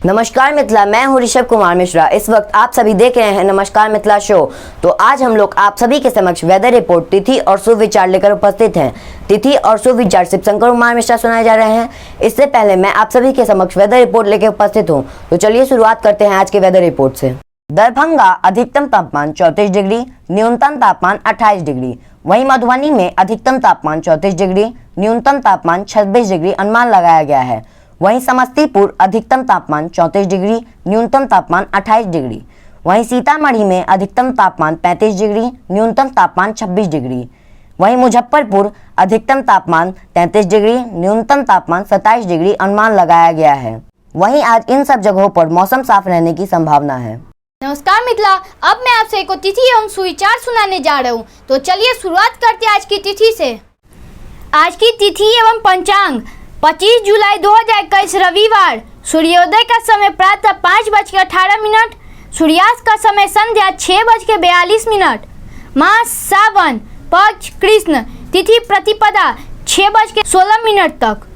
नमस्कार मिथिला, मैं हूं ऋषभ कुमार मिश्रा। इस वक्त आप सभी देख रहे हैं नमस्कार मिथिला शो। तो आज हम लोग आप सभी के समक्ष वेदर रिपोर्ट, तिथि और शुभ विचार लेकर उपस्थित हैं। तिथि और शुभ विचार शिव शंकर कुमार मिश्रा सुनाए जा रहे हैं। इससे पहले मैं आप सभी के समक्ष वेदर रिपोर्ट लेकर उपस्थित हूँ। तो चलिए शुरुआत करते हैं आज के वेदर रिपोर्ट से। दरभंगा अधिकतम तापमान 34 डिग्री, न्यूनतम तापमान 28 डिग्री। वहीं मधुबनी में अधिकतम तापमान 34 डिग्री, न्यूनतम तापमान 26 डिग्री अनुमान लगाया गया है। वहीं समस्तीपुर अधिकतम तापमान 34 डिग्री, न्यूनतम तापमान 28 डिग्री। वहीं सीतामढ़ी में अधिकतम तापमान 35 डिग्री, न्यूनतम तापमान 26 डिग्री। वहीं मुजफ्फरपुर अधिकतम तापमान 33 डिग्री, न्यूनतम तापमान 27 डिग्री अनुमान लगाया गया है। वहीं आज इन सब जगहों पर मौसम साफ रहने की संभावना है। नमस्कार मिथिला, अब मैं आपसे एक तिथि एवं सुविचार सुनाने जा रहा हूँ। तो चलिए शुरुआत करते हैं आज की तिथि से। आज की तिथि एवं पंचांग 25 जुलाई 2021 रविवार। सूर्योदय का समय प्रातः 5:18, सूर्यास्त का समय संध्या 6:42। मास सावन, पक्ष कृष्ण, तिथि प्रतिपदा 6:16 तक।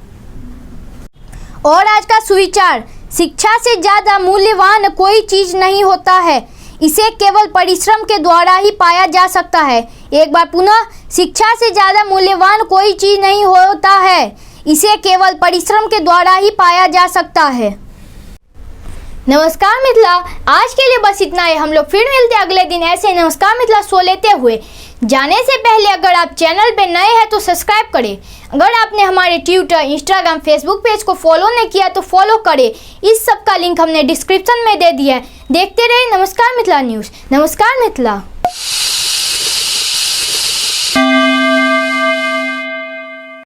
और आज का सुविचार, शिक्षा से ज्यादा मूल्यवान कोई चीज नहीं होता है, इसे केवल परिश्रम के द्वारा ही पाया जा सकता है। एक बार पुनः, शिक्षा से ज्यादा मूल्यवान कोई चीज नहीं होता है, इसे केवल परिश्रम के द्वारा ही पाया जा सकता है। नमस्कार मिथिला, आज के लिए बस इतना ही। हम लोग फिर मिलते हैं अगले दिन ऐसे नमस्कार मिथिला शो लेते हुए। जाने से पहले अगर आप चैनल पे नए हैं तो सब्सक्राइब करें। अगर आपने हमारे ट्विटर, इंस्टाग्राम, फेसबुक पेज को फॉलो नहीं किया तो फॉलो करें। इस सब का लिंक हमने डिस्क्रिप्शन में दे दिया है। देखते रहिए नमस्कार मिथिला न्यूज़। नमस्कार मिथिला।